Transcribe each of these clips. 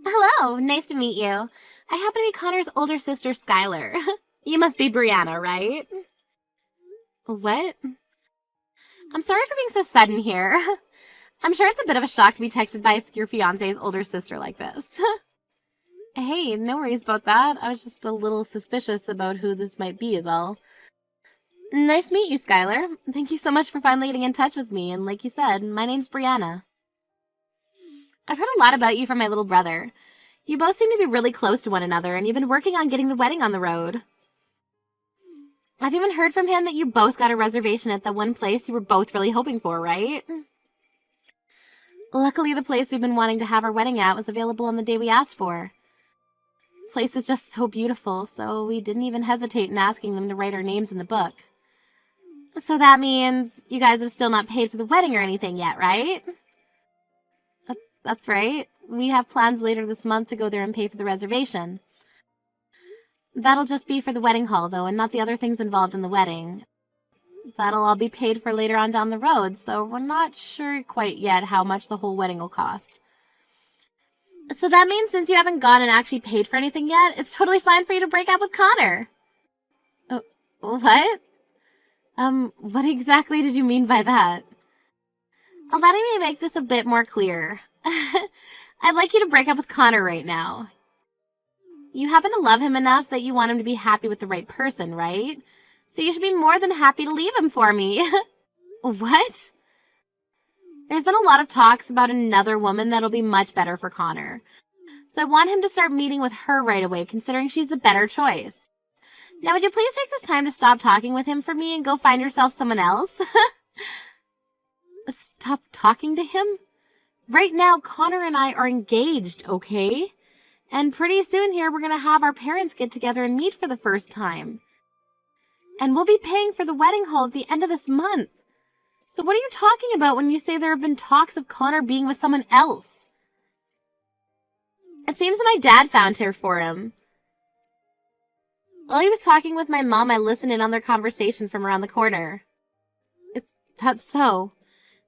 Hello, nice to meet you. I happen to be Connor's older sister, Skylar. You must be Brianna, right? What? I'm sorry for being so sudden here. I'm sure it's a bit of a shock to be texted by your fiance's older sister like this. Hey, no worries about that. I was just a little suspicious about who this might be is all. Nice to meet you, Skylar. Thank you so much for finally getting in touch with me, and like you said, my name's Brianna. I've heard a lot about you from my little brother. You both seem to be really close to one another, and you've been working on getting the wedding on the road. I've even heard from him that you both got a reservation at the one place you were both really hoping for, right? Luckily, the place we've been wanting to have our wedding at was available on the day we asked for. The place is just so beautiful, so we didn't even hesitate in asking them to write our names in the book. So that means you guys have still not paid for the wedding or anything yet, right? That's right. We have plans later this month to go there and pay for the reservation. That'll just be for the wedding hall, though, and not the other things involved in the wedding. That'll all be paid for later on down the road, so we're not sure quite yet how much the whole wedding will cost. So that means since you haven't gone and actually paid for anything yet, it's totally fine for you to break up with Connor. What? What exactly did you mean by that? Allow me to make this a bit more clear. I'd like you to break up with Connor right now. You happen to love him enough that you want him to be happy with the right person, right? So you should be more than happy to leave him for me. What? There's been a lot of talks about another woman that'll be much better for Connor. So I want him to start meeting with her right away, considering she's the better choice. Now, would you please take this time to stop talking with him for me and go find yourself someone else? Stop talking to him? Right now, Connor and I are engaged, okay? And pretty soon here, we're going to have our parents get together and meet for the first time. And we'll be paying for the wedding hall at the end of this month. So what are you talking about when you say there have been talks of Connor being with someone else? It seems that my dad found her for him. While he was talking with my mom, I listened in on their conversation from around the corner. That's so.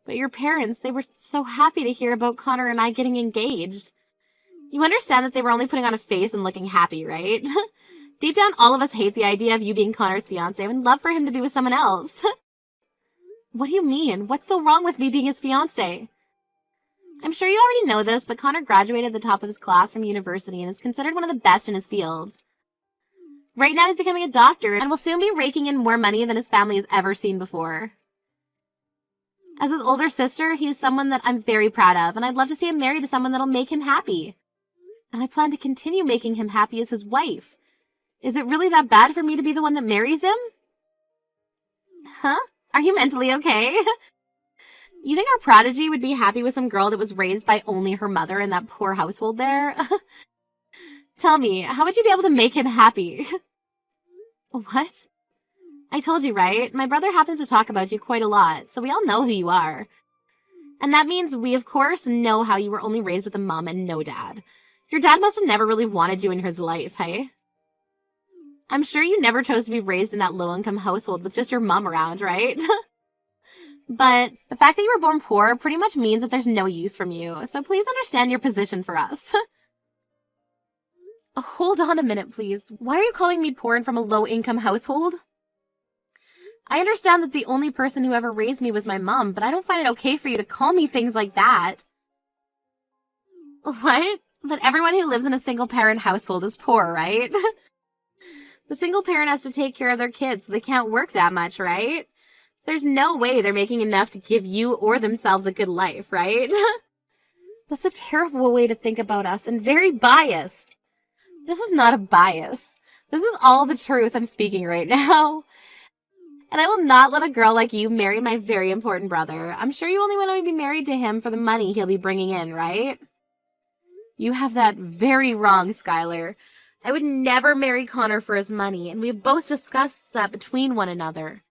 But your parents, they were so happy to hear about Connor and I getting engaged. You understand that they were only putting on a face and looking happy, right? Deep down, all of us hate the idea of you being Connor's fiancé and would love for him to be with someone else. What do you mean? What's so wrong with me being his fiancé? I'm sure you already know this, but Connor graduated at the top of his class from university and is considered one of the best in his fields. Right now he's becoming a doctor and will soon be raking in more money than his family has ever seen before. As his older sister, he is someone that I'm very proud of, and I'd love to see him married to someone that'll make him happy. And I plan to continue making him happy as his wife. Is it really that bad for me to be the one that marries him? Huh? Are you mentally okay? You think our prodigy would be happy with some girl that was raised by only her mother in that poor household there? Tell me, how would you be able to make him happy? What? I told you, right? My brother happens to talk about you quite a lot, so we all know who you are. And that means we, of course, know how you were only raised with a mom and no dad. Your dad must have never really wanted you in his life, hey? I'm sure you never chose to be raised in that low-income household with just your mom around, right? But the fact that you were born poor pretty much means that there's no use from you, so please understand your position for us. Hold on a minute, please. Why are you calling me poor and from a low-income household? I understand that the only person who ever raised me was my mom, but I don't find it okay for you to call me things like that. What? But everyone who lives in a single-parent household is poor, right? The single parent has to take care of their kids, so they can't work that much, right? There's no way they're making enough to give you or themselves a good life, right? That's a terrible way to think about us and very biased. This is not a bias. This is all the truth I'm speaking right now. And I will not let a girl like you marry my very important brother. I'm sure you only want to be married to him for the money he'll be bringing in, right? You have that very wrong, Skylar. I would never marry Connor for his money, and we've both discussed that between one another.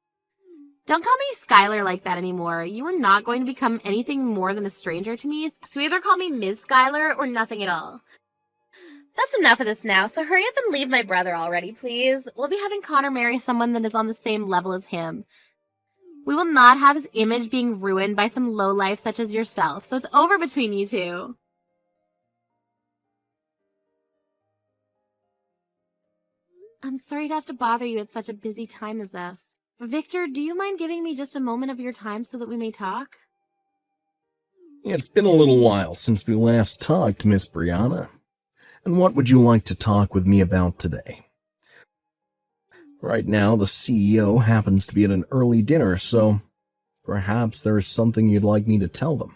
Don't call me Skylar like that anymore. You are not going to become anything more than a stranger to me, so either call me Ms. Skylar or nothing at all. That's enough of this now, so hurry up and leave my brother already, please. We'll be having Connor marry someone that is on the same level as him. We will not have his image being ruined by some lowlife such as yourself, so it's over between you two. I'm sorry to have to bother you at such a busy time as this. Victor, do you mind giving me just a moment of your time so that we may talk? It's been a little while since we last talked, Miss Brianna. And what would you like to talk with me about today? Right now, the CEO happens to be at an early dinner, so perhaps there is something you'd like me to tell them.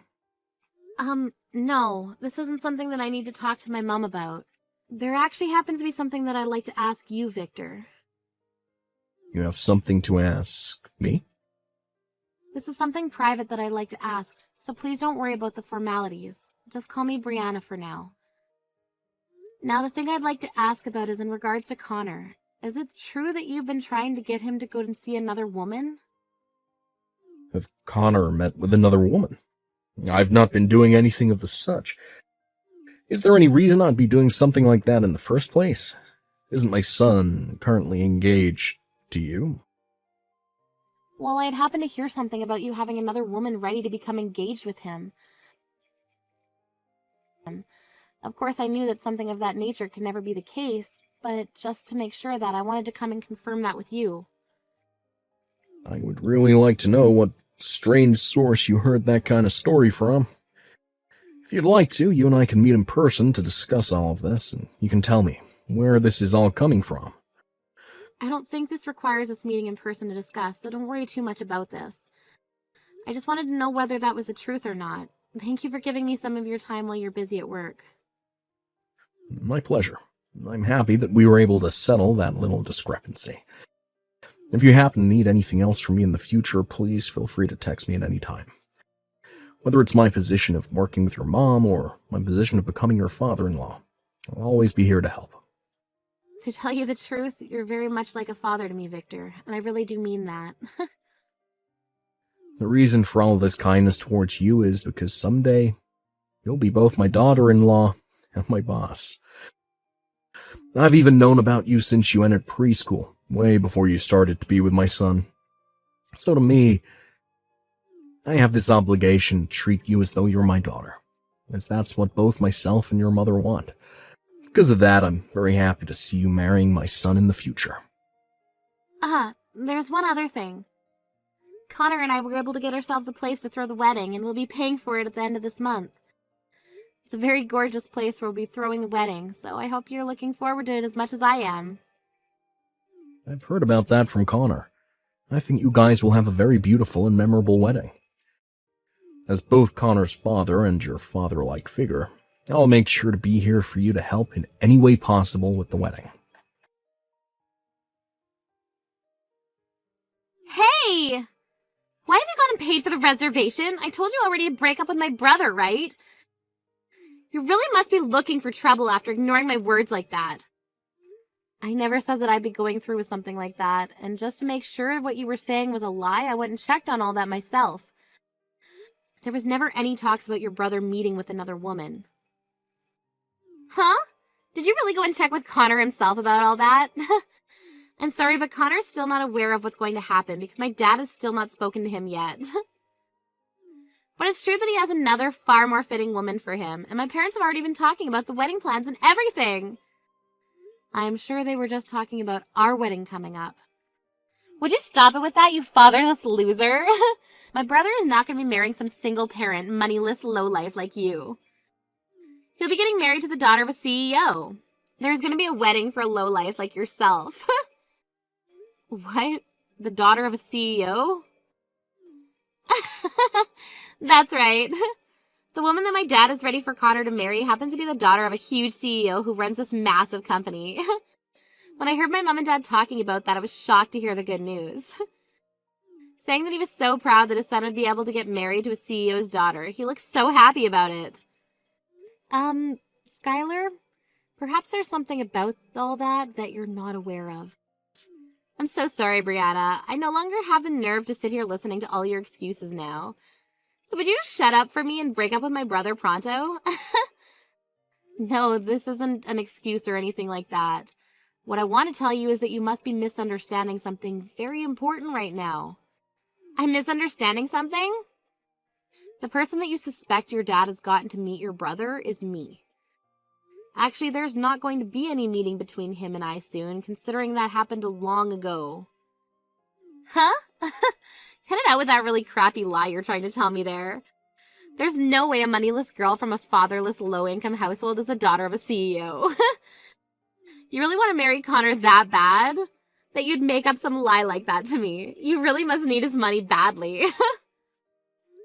No, this isn't something that I need to talk to my mom about. There actually happens to be something that I'd like to ask you, Victor. You have something to ask me? This is something private that I'd like to ask, so please don't worry about the formalities. Just call me Brianna for now. Now, the thing I'd like to ask about is in regards to Connor. Is it true that you've been trying to get him to go and see another woman? Have Connor met with another woman? I've not been doing anything of the such. Is there any reason I'd be doing something like that in the first place? Isn't my son currently engaged to you? Well, I had happened to hear something about you having another woman ready to become engaged with him. Of course, I knew that something of that nature could never be the case, but just to make sure of that, I wanted to come and confirm that with you. I would really like to know what strange source you heard that kind of story from. If you'd like to, you and I can meet in person to discuss all of this, and you can tell me where this is all coming from. I don't think this requires us meeting in person to discuss, so don't worry too much about this. I just wanted to know whether that was the truth or not. Thank you for giving me some of your time while you're busy at work. My pleasure. I'm happy that we were able to settle that little discrepancy. If you happen to need anything else from me in the future, please feel free to text me at any time. Whether it's my position of working with your mom or my position of becoming your father-in-law, I'll always be here to help. To tell you the truth, you're very much like a father to me, Victor, and I really do mean that. The reason for all this kindness towards you is because someday you'll be both my daughter-in-law and my boss. I've even known about you since you entered preschool, way before you started to be with my son. So to me, I have this obligation to treat you as though you're my daughter, as that's what both myself and your mother want. Because of that, I'm very happy to see you marrying my son in the future. There's one other thing. Connor and I were able to get ourselves a place to throw the wedding, and we'll be paying for it at the end of this month. It's a very gorgeous place where we'll be throwing the wedding, so I hope you're looking forward to it as much as I am. I've heard about that from Connor. I think you guys will have a very beautiful and memorable wedding. As both Connor's father and your father-like figure, I'll make sure to be here for you to help in any way possible with the wedding. Hey! Why have you gotten paid for the reservation? I told you already to break up with my brother, right? You really must be looking for trouble after ignoring my words like that. I never said that I'd be going through with something like that, and just to make sure what you were saying was a lie, I went and checked on all that myself. There was never any talks about your brother meeting with another woman. Huh? Did you really go and check with Connor himself about all that? I'm sorry, but Connor's still not aware of what's going to happen because my dad has still not spoken to him yet. But it's true that he has another far more fitting woman for him, and my parents have already been talking about the wedding plans and everything. I'm sure they were just talking about our wedding coming up. Would you stop it with that, you fatherless loser? My brother is not going to be marrying some single-parent, moneyless lowlife like you. He'll be getting married to the daughter of a CEO. There's going to be a wedding for a lowlife like yourself. What? The daughter of a CEO? That's right. The woman that my dad is ready for Connor to marry happens to be the daughter of a huge CEO who runs this massive company. When I heard my mom and dad talking about that, I was shocked to hear the good news. Saying that he was so proud that his son would be able to get married to a CEO's daughter. He looks so happy about it. Skylar, perhaps there's something about all that you're not aware of. I'm so sorry, Brianna. I no longer have the nerve to sit here listening to all your excuses now. So would you just shut up for me and break up with my brother pronto? No, this isn't an excuse or anything like that. What I want to tell you is that you must be misunderstanding something very important right now. I'm misunderstanding something? The person that you suspect your dad has gotten to meet your brother is me. Actually, there's not going to be any meeting between him and I soon, considering that happened long ago. Huh? Cut it out with that really crappy lie you're trying to tell me there. There's no way a moneyless girl from a fatherless, low-income household is the daughter of a CEO. You really want to marry Connor that bad? That you'd make up some lie like that to me? You really must need his money badly.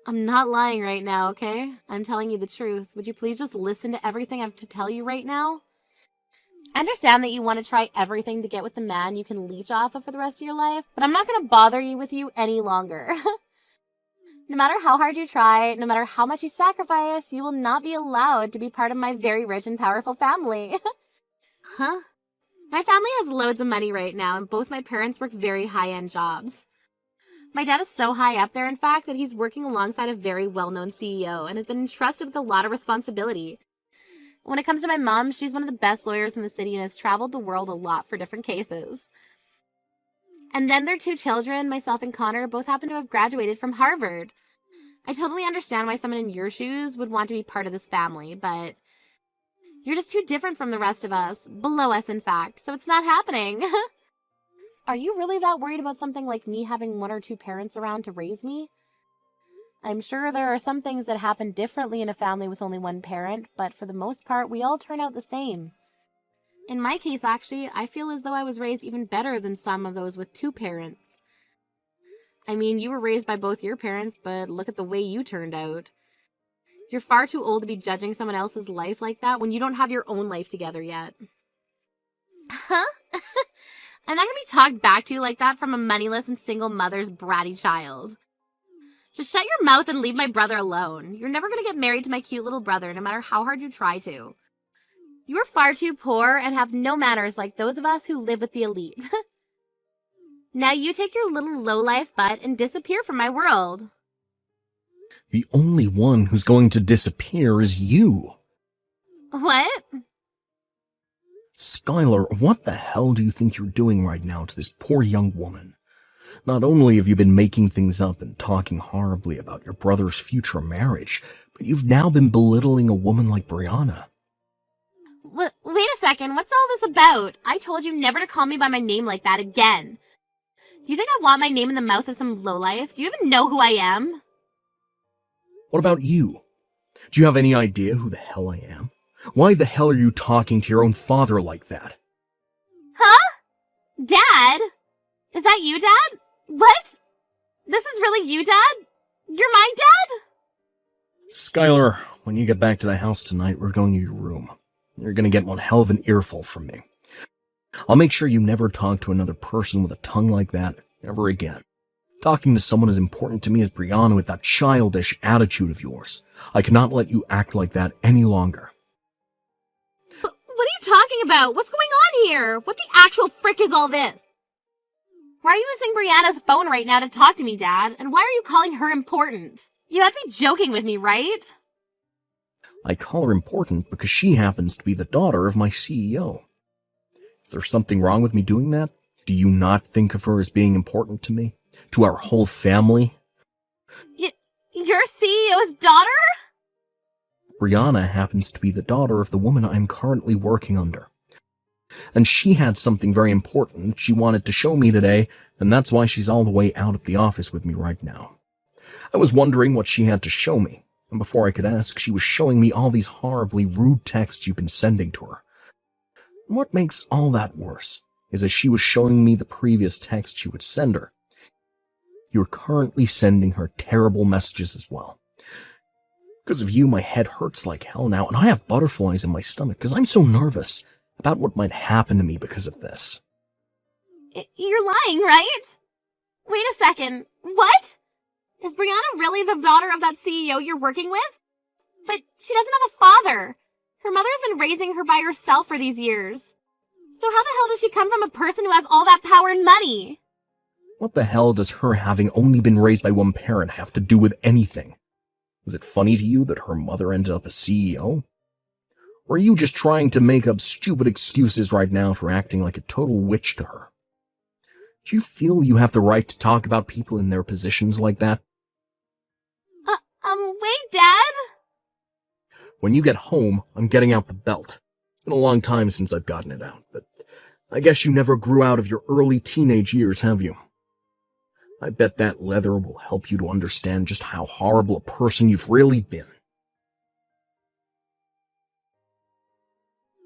I'm not lying right now, okay? I'm telling you the truth. Would you please just listen to everything I have to tell you right now? I understand that you want to try everything to get with the man you can leech off of for the rest of your life, but I'm not going to bother you with you any longer. No matter how hard you try, no matter how much you sacrifice, you will not be allowed to be part of my very rich and powerful family. Huh? My family has loads of money right now, and both my parents work very high-end jobs. My dad is so high up there, in fact, that he's working alongside a very well-known CEO and has been entrusted with a lot of responsibility. When it comes to my mom, she's one of the best lawyers in the city and has traveled the world a lot for different cases. And then their two children, myself and Connor, both happen to have graduated from Harvard. I totally understand why someone in your shoes would want to be part of this family, but you're just too different from the rest of us, below us in fact, so it's not happening. Are you really that worried about something like me having one or two parents around to raise me? I'm sure there are some things that happen differently in a family with only one parent, but for the most part, we all turn out the same. In my case, actually, I feel as though I was raised even better than some of those with two parents. I mean, you were raised by both your parents, but look at the way you turned out. You're far too old to be judging someone else's life like that when you don't have your own life together yet. Huh? I'm not going to be talked back to like that from a moneyless and single mother's bratty child. Just shut your mouth and leave my brother alone. You're never going to get married to my cute little brother, no matter how hard you try to. You are far too poor and have no manners like those of us who live with the elite. Now you take your little lowlife butt and disappear from my world. The only one who's going to disappear is you. What? Skylar, what the hell do you think you're doing right now to this poor young woman? Not only have you been making things up and talking horribly about your brother's future marriage, but you've now been belittling a woman like Brianna. Wait a second, what's all this about? I told you never to call me by my name like that again. Do you think I want my name in the mouth of some lowlife? Do you even know who I am? What about you? Do you have any idea who the hell I am? Why the hell are you talking to your own father like that? Huh? Dad? Is that you, Dad? What? This is really you, Dad? You're my dad? Skylar, when you get back to the house tonight, we're going to your room. You're going to get one hell of an earful from me. I'll make sure you never talk to another person with a tongue like that ever again. Talking to someone as important to me as Brianna with that childish attitude of yours. I cannot let you act like that any longer. But what are you talking about? What's going on here? What the actual frick is all this? Why are you using Brianna's phone right now to talk to me, Dad? And why are you calling her important? You have to be joking with me, right? I call her important because she happens to be the daughter of my CEO. Is there something wrong with me doing that? Do you not think of her as being important to me? To our whole family? Your CEO's daughter? Brianna happens to be the daughter of the woman I'm currently working under. And she had something very important she wanted to show me today, and that's why she's all the way out at the office with me right now. I was wondering what she had to show me, and before I could ask, she was showing me all these horribly rude texts you've been sending to her. And what makes all that worse is that she was showing me the previous texts you would send her. You're currently sending her terrible messages as well. Because of you, my head hurts like hell now, and I have butterflies in my stomach because I'm so nervous about what might happen to me because of this. You're lying, right? Wait a second. What? Is Brianna really the daughter of that CEO you're working with? But she doesn't have a father. Her mother's been raising her by herself for these years. So how the hell does she come from a person who has all that power and money? What the hell does her having only been raised by one parent have to do with anything? Is it funny to you that her mother ended up a CEO? Or are you just trying to make up stupid excuses right now for acting like a total witch to her? Do you feel you have the right to talk about people in their positions like that? Wait, Dad? When you get home, I'm getting out the belt. been a long time since I've gotten it out, but I guess you never grew out of your early teenage years, have you? I bet that leather will help you to understand just how horrible a person you've really been.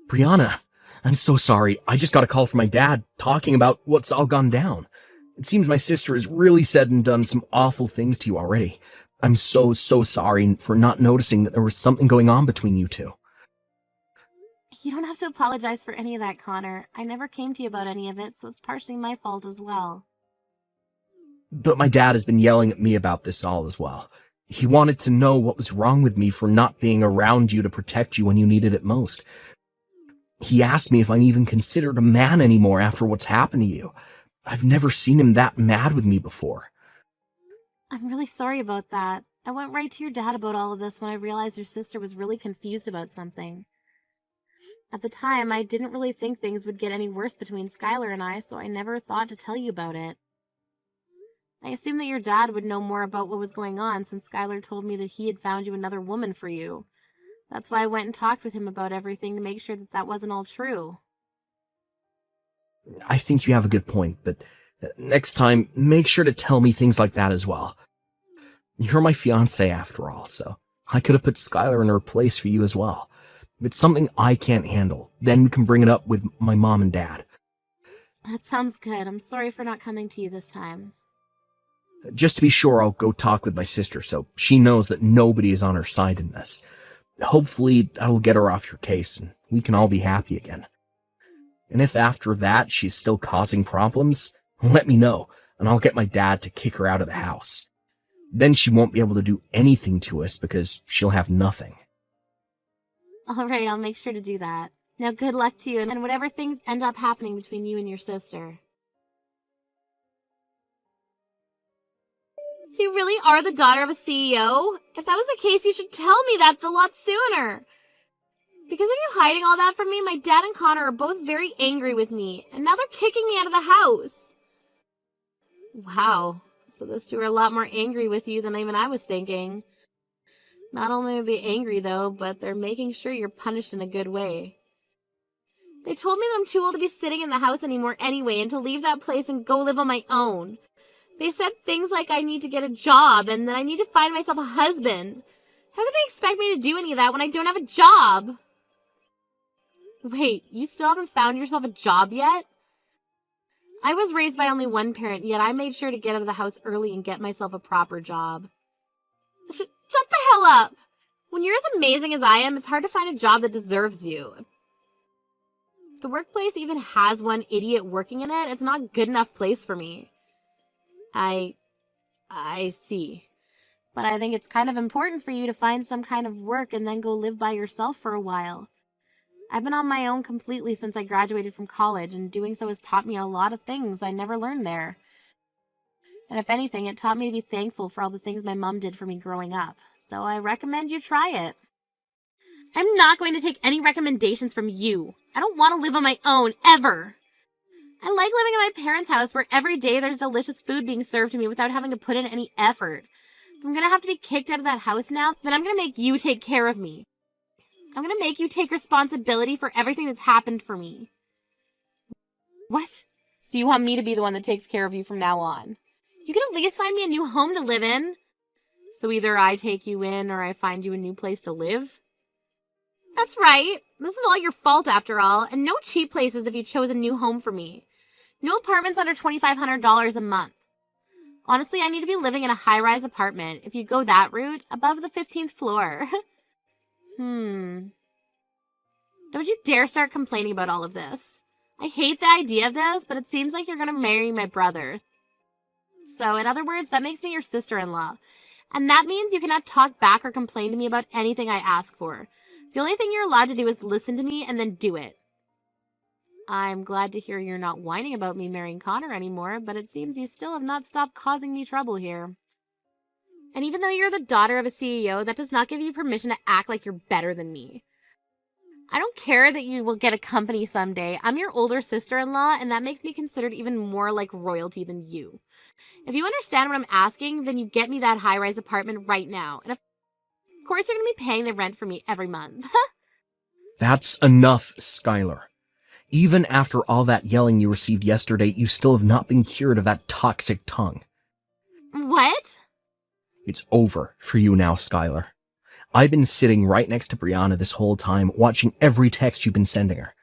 Brianna, I'm so sorry. I just got a call from my dad talking about what's all gone down. It seems my sister has really said and done some awful things to you already. I'm so sorry for not noticing that there was something going on between you two. You don't have to apologize for any of that, Connor. I never came to you about any of it, so it's partially my fault as well. But my dad has been yelling at me about this all as well. He wanted to know what was wrong with me for not being around you to protect you when you needed it most. He asked me if I'm even considered a man anymore after what's happened to you. I've never seen him that mad with me before. I'm really sorry about that. I went right to your dad about all of this when I realized your sister was really confused about something. At the time, I didn't really think things would get any worse between Skylar and I, so I never thought to tell you about it. I assumed that your dad would know more about what was going on since Skylar told me that he had found you another woman for you. That's why I went and talked with him about everything to make sure that that wasn't all true. I think you have a good point, but next time, make sure to tell me things like that as well. You're my fiancé after all, so I could have put Skylar in her place for you as well. If it's something I can't handle, then we can bring it up with my mom and dad. That sounds good. I'm sorry for not coming to you this time. Just to be sure, I'll go talk with my sister so she knows that nobody is on her side in this. Hopefully, that'll get her off your case and we can all be happy again. And if after that she's still causing problems, let me know and I'll get my dad to kick her out of the house. Then she won't be able to do anything to us because she'll have nothing. All right, I'll make sure to do that. Now, good luck to you and whatever things end up happening between you and your sister. So you really are the daughter of a CEO? If that was the case, you should tell me that a lot sooner. Because of you hiding all that from me, my dad and Connor are both very angry with me, and now they're kicking me out of the house. Wow, so those two are a lot more angry with you than even I was thinking. Not only are they angry, though, but they're making sure you're punished in a good way. They told me that I'm too old to be sitting in the house anymore anyway, and to leave that place and go live on my own. They said things like I need to get a job, and that I need to find myself a husband. How could they expect me to do any of that when I don't have a job? Wait, you still haven't found yourself a job yet? I was raised by only one parent, yet I made sure to get out of the house early and get myself a proper job. Shut the hell up! When you're as amazing as I am, it's hard to find a job that deserves you. If the workplace even has one idiot working in it, it's not a good enough place for me. I see. But I think it's kind of important for you to find some kind of work and then go live by yourself for a while. I've been on my own completely since I graduated from college, and doing so has taught me a lot of things I never learned there. And if anything, it taught me to be thankful for all the things my mom did for me growing up. So I recommend you try it. I'm not going to take any recommendations from you. I don't want to live on my own, ever. I like living in my parents' house where every day there's delicious food being served to me without having to put in any effort. If I'm going to have to be kicked out of that house now, then I'm going to make you take care of me. I'm going to make you take responsibility for everything that's happened for me. What? So you want me to be the one that takes care of you from now on? You can at least find me a new home to live in. So either I take you in or I find you a new place to live. That's right. This is all your fault after all, and no cheap places if you chose a new home for me. No apartments under $2,500 a month. Honestly, I need to be living in a high-rise apartment, if you go that route, above the 15th floor. Don't you dare start complaining about all of this. I hate the idea of this, but it seems like you're going to marry my brother. So, in other words, that makes me your sister-in-law. And that means you cannot talk back or complain to me about anything I ask for. The only thing you're allowed to do is listen to me and then do it. I'm glad to hear you're not whining about me marrying Connor anymore, but it seems you still have not stopped causing me trouble here. And even though you're the daughter of a CEO, that does not give you permission to act like you're better than me. I don't care that you will get a company someday. I'm your older sister-in-law, and that makes me considered even more like royalty than you. If you understand what I'm asking, then you get me that high-rise apartment right now. And of course, you're going to be paying the rent for me every month. That's enough, Skylar. Even after all that yelling you received yesterday, you still have not been cured of that toxic tongue. What? It's over for you now, Skylar. I've been sitting right next to Brianna this whole time, watching every text you've been sending her.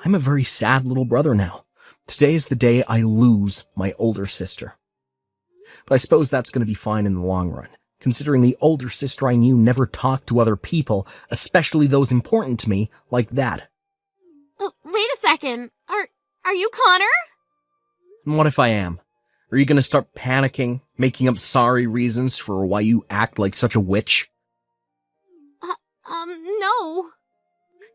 I'm a very sad little brother now. Today is the day I lose my older sister. But I suppose that's going to be fine in the long run, considering the older sister I knew never talked to other people, especially those important to me, like that. Wait a second. Are you Connor? And what if I am? Are you going to start panicking, making up sorry reasons for why you act like such a witch? No.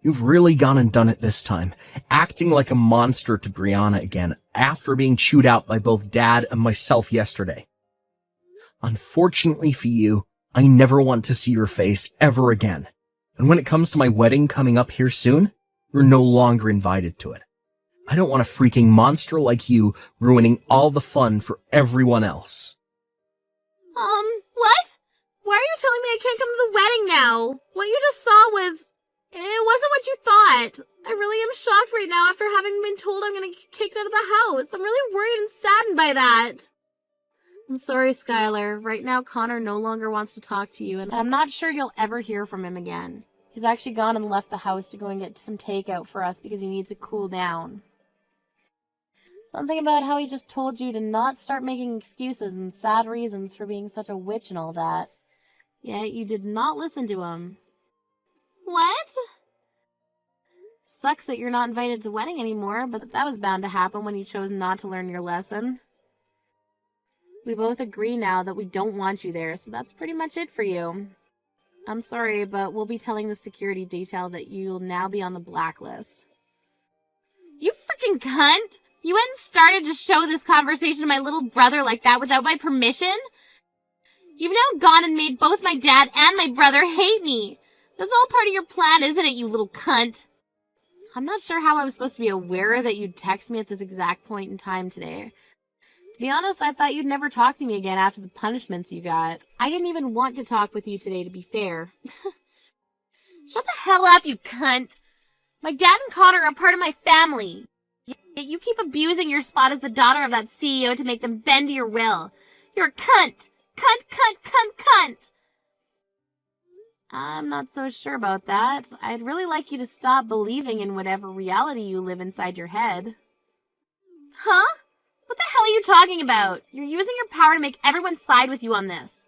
You've really gone and done it this time, acting like a monster to Brianna again, after being chewed out by both Dad and myself yesterday. Unfortunately for you, I never want to see your face ever again. And when it comes to my wedding coming up here soon, you're no longer invited to it. I don't want a freaking monster like you ruining all the fun for everyone else. What? Why are you telling me I can't come to the wedding now? What you just saw it wasn't what you thought. I really am shocked right now after having been told I'm gonna get kicked out of the house. I'm really worried and saddened by that. I'm sorry, Skylar. Right now, Connor no longer wants to talk to you, and I'm not sure you'll ever hear from him again. He's actually gone and left the house to go and get some takeout for us because he needs to cool down. Something about how he just told you to not start making excuses and sad reasons for being such a witch and all that. Yet you did not listen to him. What? Sucks that you're not invited to the wedding anymore, but that was bound to happen when you chose not to learn your lesson. We both agree now that we don't want you there, so that's pretty much it for you. I'm sorry, but we'll be telling the security detail that you'll now be on the blacklist. You freaking cunt! You hadn't started to show this conversation to my little brother like that without my permission? You've now gone and made both my dad and my brother hate me. That's all part of your plan, isn't it, you little cunt? I'm not sure how I was supposed to be aware that you'd text me at this exact point in time today. To be honest, I thought you'd never talk to me again after the punishments you got. I didn't even want to talk with you today, to be fair. Shut the hell up, you cunt! My dad and Connor are part of my family. Yet you keep abusing your spot as the daughter of that CEO to make them bend to your will. You're a cunt! Cunt, cunt, cunt, cunt! I'm not so sure about that. I'd really like you to stop believing in whatever reality you live inside your head. Huh? What the hell are you talking about? You're using your power to make everyone side with you on this.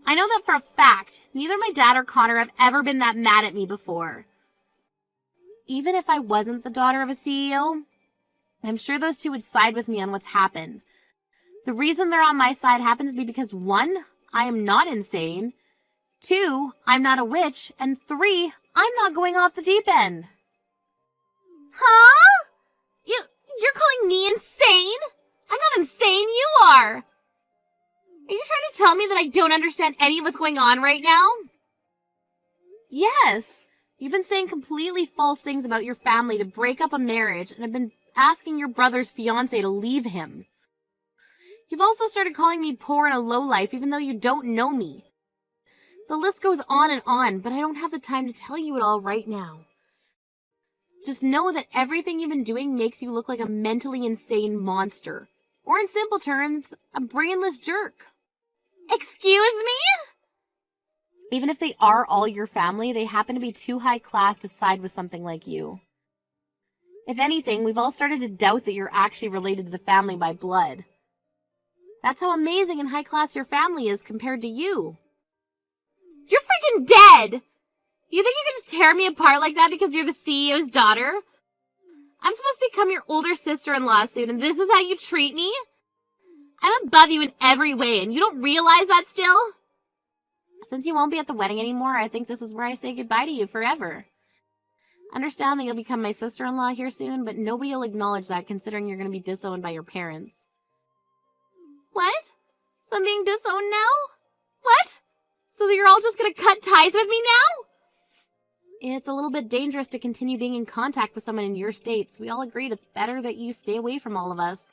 I know that for a fact. Neither my dad or Connor have ever been that mad at me before. Even if I wasn't the daughter of a CEO, I'm sure those two would side with me on what's happened. The reason they're on my side happens to be because 1, I am not insane, 2, I'm not a witch, and 3, I'm not going off the deep end. Huh? You're calling me insane? I'm not insane, you are! Are you trying to tell me that I don't understand any of what's going on right now? Yes. You've been saying completely false things about your family to break up a marriage, and have been asking your brother's fiancé to leave him. You've also started calling me poor and a lowlife even though you don't know me. The list goes on, but I don't have the time to tell you it all right now. Just know that everything you've been doing makes you look like a mentally insane monster. Or in simple terms, a brainless jerk. Excuse me? Even if they are all your family, they happen to be too high class to side with something like you. If anything, we've all started to doubt that you're actually related to the family by blood. That's how amazing and high class your family is compared to you. You're freaking dead! You think you can just tear me apart like that because you're the CEO's daughter? I'm supposed to become your older sister-in-law soon, and this is how you treat me? I'm above you in every way, and you don't realize that still? Since you won't be at the wedding anymore, I think this is where I say goodbye to you forever. Understand that you'll become my sister-in-law here soon, but nobody will acknowledge that considering you're going to be disowned by your parents. What? So I'm being disowned now? What? So you're all just going to cut ties with me now? It's a little bit dangerous to continue being in contact with someone in your states. We all agreed it's better that you stay away from all of us.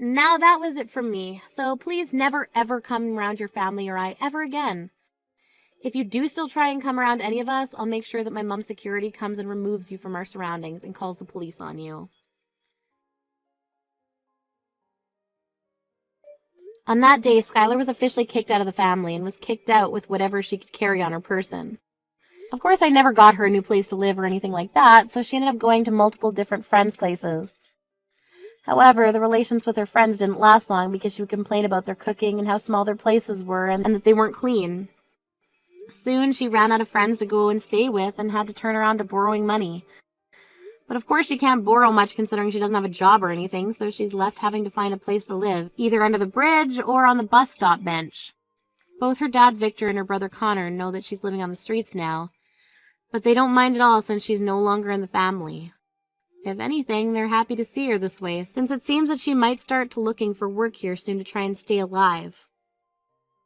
Now that was it from me, so please never ever come around your family or I ever again. If you do still try and come around any of us, I'll make sure that my mom's security comes and removes you from our surroundings and calls the police on you. On that day, Skylar was officially kicked out of the family and was kicked out with whatever she could carry on her person. Of course, I never got her a new place to live or anything like that, so she ended up going to multiple different friends' places. However, the relations with her friends didn't last long because she would complain about their cooking and how small their places were and that they weren't clean. Soon, she ran out of friends to go and stay with and had to turn around to borrowing money. But of course she can't borrow much considering she doesn't have a job or anything, so she's left having to find a place to live, either under the bridge or on the bus stop bench. Both her dad Victor and her brother Connor know that she's living on the streets now, but they don't mind at all since she's no longer in the family. If anything, they're happy to see her this way, since it seems that she might start to looking for work here soon to try and stay alive.